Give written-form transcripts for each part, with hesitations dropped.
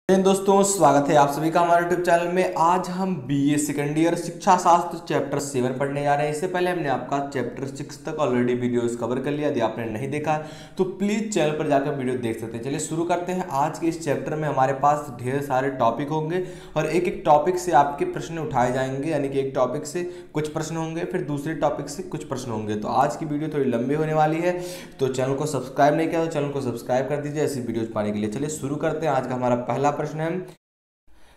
दोस्तों, स्वागत है आप सभी का हमारे यूट्यूब चैनल में। आज हम बीए सेकेंड ईयर शिक्षा शास्त्र चैप्टर 7 पढ़ने जा रहे हैं। इससे पहले हमने आपका चैप्टर 6 तक ऑलरेडी वीडियोस कवर कर लिया। यदि आपने नहीं देखा है तो प्लीज चैनल पर जाकर वीडियो देख सकते हैं। चलिए शुरू करते हैं। आज के इस चैप्टर में हमारे पास ढेर सारे टॉपिक होंगे और एक एक टॉपिक से आपके प्रश्न उठाए जाएंगे, यानी कि एक टॉपिक से कुछ प्रश्न होंगे, फिर दूसरे टॉपिक से कुछ प्रश्न होंगे। तो आज की वीडियो थोड़ी लंबी होने वाली है, तो चैनल को सब्सक्राइब नहीं किया तो चैनल को सब्सक्राइब कर दीजिए ऐसी वीडियोज पाने के लिए। चलिए शुरू करते हैं। आज का हमारा पहला प्रश्न है,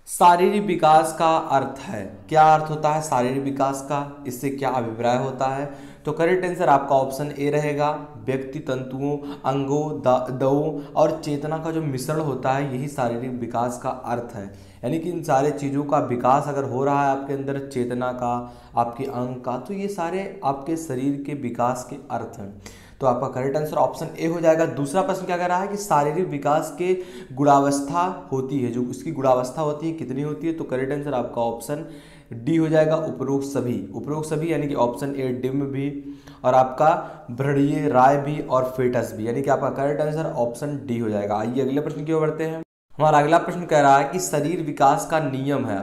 शारीरिक विकास का अर्थ है। क्या अर्थ होता है शारीरिक विकास का, इससे क्या अभिप्राय होता है? तो करेक्ट आंसर आपका ऑप्शन ए रहेगा। व्यक्ति तंतुओं, अंगों, दवों और चेतना का जो मिश्रण होता है, यही शारीरिक विकास का अर्थ है। यानी कि इन सारे चीज़ों का विकास अगर हो रहा है आपके अंदर, चेतना का, आपके अंग का, तो ये सारे आपके शरीर के विकास के अर्थ हैं। तो आपका करेक्ट आंसर ऑप्शन ए हो जाएगा। दूसरा प्रश्न क्या कह रहा है कि शारीरिक विकास के गुणावस्था होती है, जो उसकी गुणावस्था होती है कितनी होती है? तो करेक्ट आंसर आपका ऑप्शन डी हो जाएगा, उपरोक्त सभी। उपरोक्त सभी यानी कि ऑप्शन ए डिम्ब भी, और आपका भ्रूणीय, राय भी और फेटस भी, यानी कि आपका करेक्ट आंसर ऑप्शन डी हो जाएगा। आइए अगले प्रश्न की ओर बढ़ते हैं। हमारा अगला प्रश्न कह रहा है कि शरीर विकास का नियम है।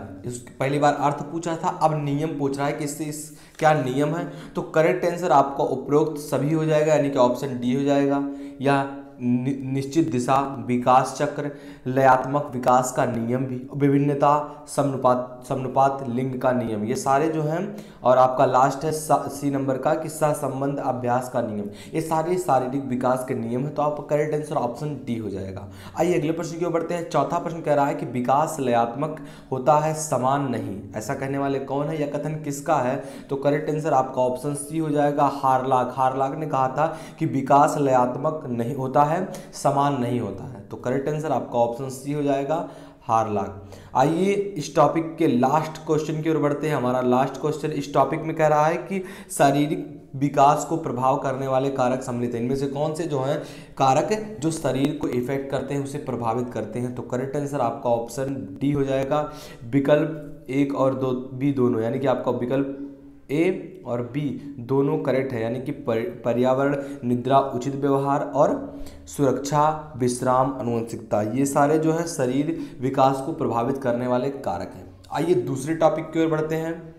पहली बार अर्थ पूछा था, अब नियम पूछ रहा है कि इससे क्या नियम है? तो करेक्ट आंसर आपका उपरोक्त सभी हो जाएगा, यानी कि ऑप्शन डी हो जाएगा। या निश्चित दिशा, विकास चक्र, लयात्मक विकास का नियम भी, विभिन्नता, समानुपात, लिंग का नियम, ये सारे जो हैं। और आपका लास्ट है सी नंबर का कि सहसंबंध अभ्यास का नियम, ये सारे शारीरिक विकास के नियम है। तो आपका करेक्ट आंसर ऑप्शन डी हो जाएगा। आइए अगले प्रश्न की ओर बढ़ते हैं। चौथा प्रश्न कह रहा है कि विकास लयात्मक होता है, समान नहीं। ऐसा कहने वाले कौन है, यह कथन किसका है? तो करेक्ट आंसर आपका ऑप्शन सी हो जाएगा, हार्लाक। हार्लाक ने कहा था कि विकास लयात्मक नहीं होता है, समान नहीं होता है। तो करेक्ट आंसर आपका ऑप्शन सी हो जाएगा, हार्लाक। आइए इस टॉपिक के लास्ट क्वेश्चन की ओर बढ़ते हैं। हमारा लास्ट क्वेश्चन इस टॉपिक में कह रहा है कि शारीरिक विकास को प्रभाव करने वाले कारक सम्मिलित हैं। इनमें से कौन से जो हैं कारक जो शरीर को इफेक्ट करते हैं, उसे प्रभावित करते हैं? तो करेक्ट आंसर आपका ऑप्शन डी हो जाएगा। विकल्प एक और दो भी दोनों, यानी कि आपका विकल्प ए और बी दोनों करेक्ट है, यानी कि पर्यावरण, निद्रा, उचित व्यवहार और सुरक्षा, विश्राम, आनुवंशिकता, ये सारे जो है शरीर विकास को प्रभावित करने वाले कारक हैं। आइए दूसरे टॉपिक की ओर बढ़ते हैं।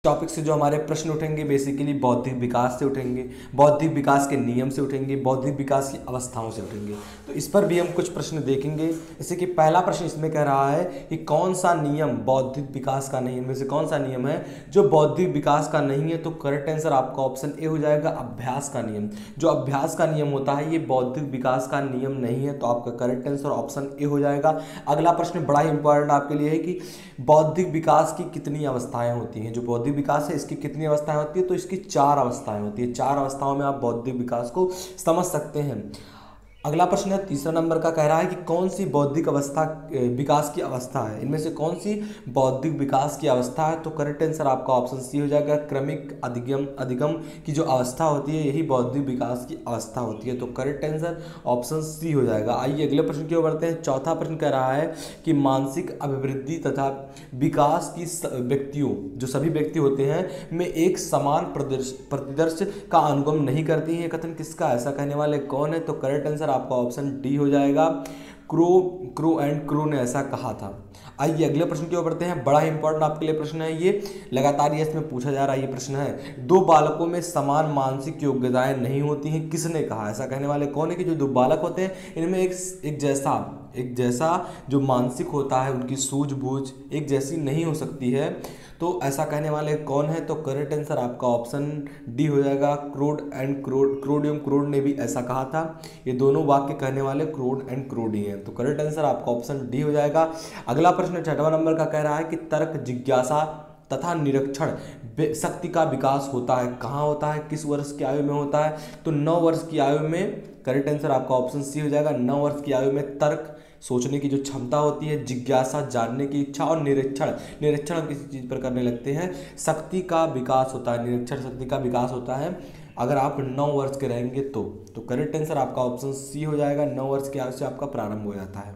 टॉपिक से जो हमारे प्रश्न उठेंगे बेसिकली बौद्धिक विकास से उठेंगे, बौद्धिक विकास के नियम से उठेंगे, बौद्धिक विकास की अवस्थाओं से उठेंगे। तो इस पर भी हम कुछ प्रश्न देखेंगे। जैसे कि पहला प्रश्न इसमें कह रहा है कि कौन सा नियम बौद्धिक विकास का नहीं है, इनमें से कौन सा नियम है जो बौद्धिक विकास का नहीं है? तो करेक्ट आंसर आपका ऑप्शन ए हो जाएगा, अभ्यास का नियम। जो अभ्यास का नियम होता है ये बौद्धिक विकास का नियम नहीं है, तो आपका करेक्ट आंसर ऑप्शन ए हो जाएगा। अगला प्रश्न बड़ा ही इंपॉर्टेंट आपके लिए है कि बौद्धिक विकास की कितनी अवस्थाएं होती हैं। जो बौद्धिक विकास है इसकी कितनी अवस्थाएं होती है? तो इसकी 4 अवस्थाएं होती है। 4 अवस्थाओं में आप बौद्धिक विकास को समझ सकते हैं। अगला प्रश्न है तीसरा नंबर का, कह रहा है कि कौन सी बौद्धिक अवस्था विकास की अवस्था है, इनमें से कौन सी बौद्धिक विकास की अवस्था है? तो करेक्ट आंसर आपका ऑप्शन सी हो जाएगा, क्रमिक अधिगम की जो अवस्था होती है यही बौद्धिक विकास की अवस्था होती है। तो करेक्ट आंसर ऑप्शन सी हो जाएगा। आइए अगले प्रश्न की ओर बढ़ते हैं। चौथा प्रश्न कह रहा है कि मानसिक अभिवृद्धि तथा विकास की व्यक्तियों, जो सभी व्यक्ति होते हैं, में एक समान प्रतिदर्श का अनुगम नहीं करती है। कथन किसका? ऐसा कहने वाले कौन है? तो करेक्ट आंसर आपका ऑप्शन डी हो जाएगा, क्रो एंड क्रो ने ऐसा कहा था। आइए अगले प्रश्न की ओर बढ़ते हैं। बड़ा इंपॉर्टेंट आपके लिए प्रश्न है ये, लगातार ये इसमें पूछा जा रहा है ये प्रश्न है। 2 बालकों में समान मानसिक योग्यताएं नहीं होती हैं, किसने कहा? ऐसा कहने वाले कौन है कि जो 2 बालक होते हैं इनमें एक जैसा जो मानसिक होता है, उनकी सूझबूझ एक जैसी नहीं हो सकती है। तो ऐसा कहने वाले कौन है? तो करेक्ट आंसर आपका ऑप्शन डी हो जाएगा, क्रोडियम क्रोड ने भी ऐसा कहा था। ये दोनों वाक्य कहने वाले क्रोड एंड क्रोड ही हैं। तो करेक्ट आंसर आपका ऑप्शन डी हो जाएगा। अगला प्रश्न 6वां नंबर का कह रहा है कि तर्क, जिज्ञासा तथा निरीक्षण शक्ति का विकास होता है, कहाँ होता है, किस वर्ष की आयु में होता है? तो 9 वर्ष की आयु में। करेक्ट आंसर आपका ऑप्शन सी हो जाएगा। 9 वर्ष की आयु में तर्क, सोचने की जो क्षमता होती है, जिज्ञासा, जानने की इच्छा, और निरीक्षण हम किसी चीज़ पर करने लगते हैं, शक्ति का विकास होता है, निरीक्षण शक्ति का विकास होता है अगर आप 9 वर्ष के रहेंगे तो करेक्ट आंसर आपका ऑप्शन सी हो जाएगा। 9 वर्ष की आयु से आपका प्रारंभ हो जाता है।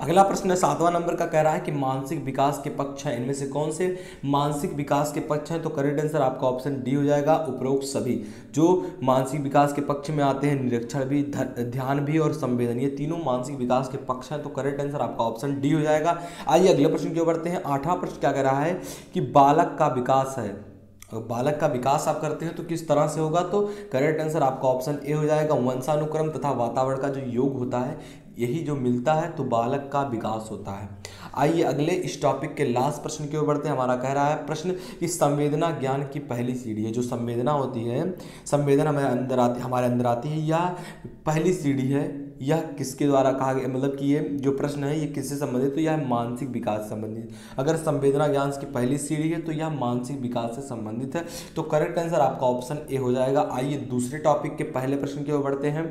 अगला प्रश्न 7वां नंबर का कह रहा है कि मानसिक विकास के पक्ष हैं, इनमें से कौन से मानसिक विकास के पक्ष हैं? तो करेक्ट आंसर आपका ऑप्शन डी हो जाएगा, उपरोक्त सभी। जो मानसिक विकास के पक्ष में आते हैं, निरीक्षण भी, ध्यान भी और संवेदन, ये तीनों मानसिक विकास के पक्ष हैं। तो करेक्ट आंसर आपका ऑप्शन डी हो जाएगा। आइए अगले प्रश्न की ओर बढ़ते हैं। 8वां प्रश्न क्या कह रहा है कि बालक का विकास है, बालक का विकास आप करते हैं तो किस तरह से होगा? तो करेक्ट आंसर आपका ऑप्शन ए हो जाएगा, वंशानुक्रम तथा वातावरण का जो योग होता है, यही जो मिलता है तो बालक का विकास होता है। आइए अगले इस टॉपिक के लास्ट प्रश्न की ओर बढ़ते हैं। हमारा कह रहा है प्रश्न कि संवेदना ज्ञान की पहली सीढ़ी है। जो संवेदना होती है, संवेदना हमारे अंदर आती है, यह पहली सीढ़ी है। यह किसके द्वारा कहा गया, मतलब कि ये जो प्रश्न है ये किससे संबंधित? तो यह मानसिक विकास से संबंधित। अगर संवेदना ज्ञान की पहली सीढ़ी है तो यह मानसिक विकास से संबंधित है। तो करेक्ट आंसर आपका ऑप्शन ए हो जाएगा। आइए दूसरे टॉपिक के पहले प्रश्न की ओर बढ़ते हैं।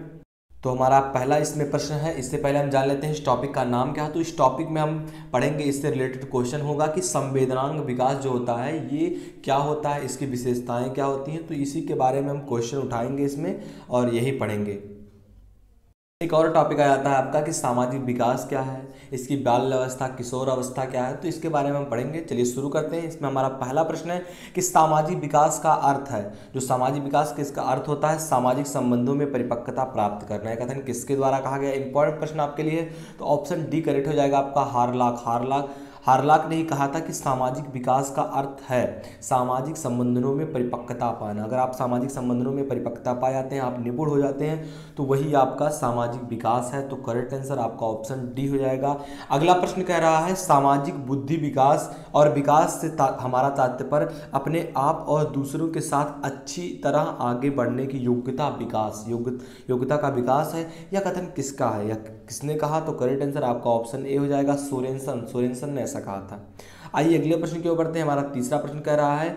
तो हमारा पहला इसमें प्रश्न है, इससे पहले हम जान लेते हैं इस टॉपिक का नाम क्या है। तो इस टॉपिक में हम पढ़ेंगे, इससे रिलेटेड क्वेश्चन होगा कि संवेदनांग विकास जो होता है ये क्या होता है, इसकी विशेषताएं क्या होती हैं। तो इसी के बारे में हम क्वेश्चन उठाएंगे इसमें और यही पढ़ेंगे। एक और टॉपिक आ जाता है आपका कि सामाजिक विकास क्या है, इसकी बाल अवस्था, किशोर अवस्था क्या है, तो इसके बारे में हम पढ़ेंगे। चलिए शुरू करते हैं। इसमें हमारा पहला प्रश्न है कि सामाजिक विकास का अर्थ है। जो सामाजिक विकास किसका अर्थ होता है? सामाजिक संबंधों में परिपक्वता प्राप्त करना है। कथन किसके द्वारा कहा गया? इंपॉर्टेंट प्रश्न आपके लिए। तो ऑप्शन डी करेक्ट हो जाएगा आपका, हार्लाक। हार्लाक ने ही कहा था कि सामाजिक विकास का अर्थ है सामाजिक संबंधों में परिपक्वता पाना। अगर आप सामाजिक संबंधों में परिपक्वता पा जाते हैं, आप निपुण हो जाते हैं, तो वही आपका सामाजिक विकास है। तो करेक्ट आंसर आपका ऑप्शन डी हो जाएगा। अगला प्रश्न कह रहा है सामाजिक बुद्धि विकास, और विकास से हमारा तात्पर्य अपने आप और दूसरों के साथ अच्छी तरह आगे बढ़ने की योग्यता विकास, योग्यता का विकास है। यह कथन किसका है, यह किसने कहा? तो करेक्ट आंसर आपका ऑप्शन ए हो जाएगा, सोरेनसन ने ऐसा कहा था। आइए अगले प्रश्न की ओर बढ़ते हैं। हमारा तीसरा प्रश्न कह रहा है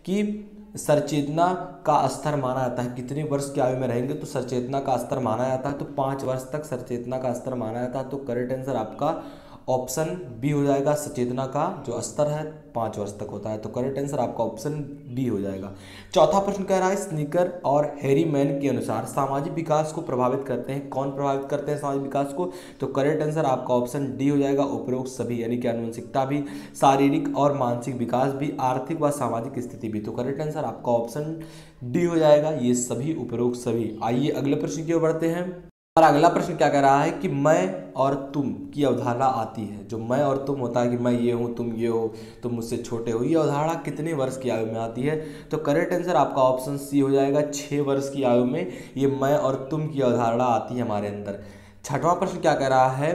कि सरचेतना का स्तर माना जाता है, कितने वर्ष की आयु में रहेंगे तो सरचेतना का स्तर माना जाता है? तो 5 वर्ष तक सरचेतना का स्तर माना जाता है। तो करेक्ट आंसर आपका ऑप्शन बी हो जाएगा, सचेतना का जो स्तर है 5 वर्ष तक होता है। तो करेक्ट आंसर आपका ऑप्शन डी हो जाएगा। चौथा प्रश्न कह रहा है स्नीकर और हैरीमैन के अनुसार सामाजिक विकास को प्रभावित करते हैं। कौन प्रभावित करते हैं सामाजिक विकास को? तो करेक्ट आंसर आपका ऑप्शन डी हो जाएगा, उपरोक्त सभी, यानी कि आनुवंशिकता भी, शारीरिक और मानसिक विकास भी, आर्थिक व सामाजिक स्थिति भी। तो करेक्ट आंसर आपका ऑप्शन डी हो जाएगा, ये सभी, उपरोक्त सभी। आइए अगले प्रश्न की ओर बढ़ते हैं। और अगला प्रश्न क्या कह रहा है कि मैं और तुम की अवधारणा आती है। जो मैं और तुम होता है कि मैं ये हूँ, तुम ये हो, तुम मुझसे छोटे हो, ये अवधारणा कितने वर्ष की आयु में आती है? तो करेक्ट आंसर आपका ऑप्शन सी हो जाएगा, 6 वर्ष की आयु में ये मैं और तुम की अवधारणा आती है हमारे अंदर। छठवां प्रश्न क्या कह रहा है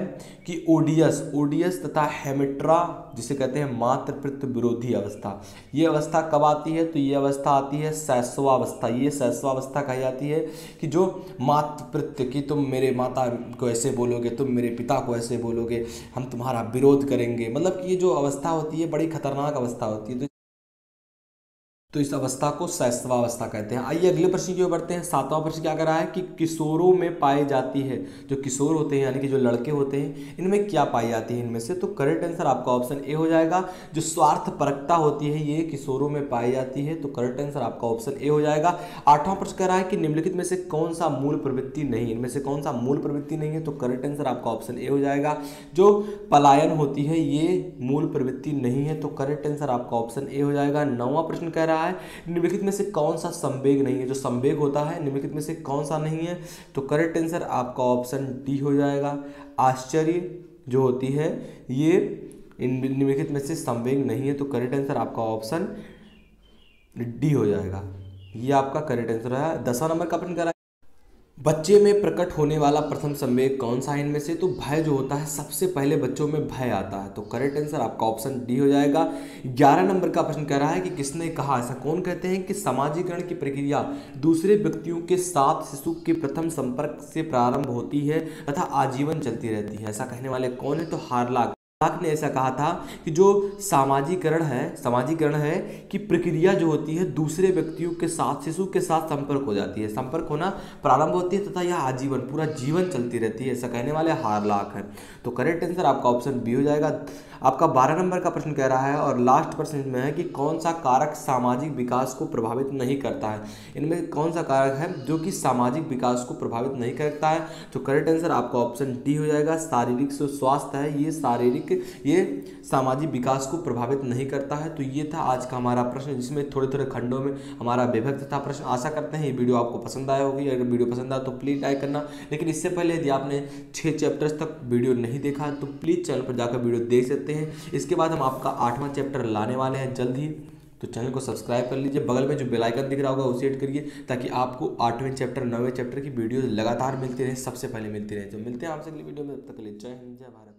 कि ओडियस तथा हेमिट्रा, जिसे कहते हैं मातृपितृ विरोधी अवस्था, ये अवस्था कब आती है? तो ये अवस्था आती है शैशवावस्था। ये शैशवावस्था कही जाती है कि जो मातृपितृ की, तुम मेरे माता को ऐसे बोलोगे, तुम मेरे पिता को ऐसे बोलोगे, हम तुम्हारा विरोध करेंगे, मतलब कि ये जो अवस्था होती है बड़ी खतरनाक अवस्था होती है। तो इस अवस्था को शैशवावस्था कहते हैं। आइए अगले प्रश्न की ओर बढ़ते हैं। 7वां प्रश्न क्या कर रहा है कि किशोरों में पाई जाती है, जो किशोर होते हैं यानी कि जो लड़के होते हैं, इनमें क्या पाई जाती है इनमें से? तो करेक्ट आंसर आपका ऑप्शन ए हो जाएगा, जो स्वार्थपरकता होती है ये किशोरों में पाई जाती है। तो करेक्ट आंसर आपका ऑप्शन ए हो जाएगा। 8वां प्रश्न कह रहा है कि निम्नलिखित में से कौन सा मूल प्रवृत्ति नहीं, इनमें से कौन सा मूल प्रवृत्ति नहीं है? तो करेक्ट आंसर आपका ऑप्शन ए हो जाएगा, जो पलायन होती है ये मूल प्रवृत्ति नहीं है। तो करेक्ट आंसर आपका ऑप्शन ए हो जाएगा। 9वां प्रश्न कह रहा है निम्नलिखित में से कौन सा संवेग नहीं है? जो संवेग होता है निम्नलिखित में से कौन सा नहीं है? तो करेक्ट आंसर आपका ऑप्शन डी हो जाएगा, आश्चर्य जो होती है ये निम्नलिखित में से संवेग नहीं है। तो करेक्ट आंसर आपका ऑप्शन डी हो जाएगा, ये आपका करेक्ट आंसर है। 10वां नंबर का प्रश्न कह रहा है बच्चे में प्रकट होने वाला प्रथम संवेग कौन सा है इनमें से? तो भय जो होता है, सबसे पहले बच्चों में भय आता है। तो करेक्ट आंसर आपका ऑप्शन डी हो जाएगा। 11 नंबर का प्रश्न कह रहा है कि किसने कहा, ऐसा कौन कहते हैं कि समाजीकरण की प्रक्रिया दूसरे व्यक्तियों के साथ शिशु के प्रथम संपर्क से प्रारंभ होती है तथा आजीवन चलती रहती है? ऐसा कहने वाले कौन है? तो हार्लाक। लाक ने ऐसा कहा था कि जो सामाजिकरण है कि प्रक्रिया जो होती है दूसरे व्यक्तियों के साथ, शिशु के साथ संपर्क हो जाती है, संपर्क होना प्रारंभ होती है तथा यह आजीवन पूरा जीवन चलती रहती है, ऐसा कहने वाले हार्लाक है। तो करेक्ट आंसर आपका ऑप्शन बी हो जाएगा। आपका 12 नंबर का प्रश्न कह रहा है और लास्ट प्रश्न में है कि कौन सा कारक सामाजिक विकास को प्रभावित नहीं करता है। इनमें कौन सा कारक है जो कि सामाजिक विकास को प्रभावित नहीं करता है? तो करेक्ट आंसर आपका ऑप्शन डी हो जाएगा। शारीरिक जो स्वास्थ्य है ये सामाजिक विकास को प्रभावित नहीं करता है। तो ये था आज का हमारा प्रश्न, जिसमें थोड़े थोड़े खंडों में हमारा विभक्त था प्रश्न। आशा करते हैं ये वीडियो आपको पसंद आया होगी। अगर वीडियो पसंद आया तो प्लीज़ लाइक करना, लेकिन इससे पहले यदि आपने 6 चैप्टर्स तक वीडियो नहीं देखा तो प्लीज़ चैनल पर जाकर वीडियो देख सकते हैं। इसके बाद हम आपका 8वां चैप्टर लाने वाले हैं जल्द ही, तो चैनल को सब्सक्राइब कर लीजिए। बगल में जो बेल आइकन दिख रहा होगा उसे हिट करिए ताकि आपको 8वें चैप्टर 9वें चैप्टर की वीडियो लगातार मिलती रहे, सबसे पहले मिलती रहे। तो मिलते हैं आपसे अगली वीडियो में, तब तक के लिए जय हिंद जय भारत।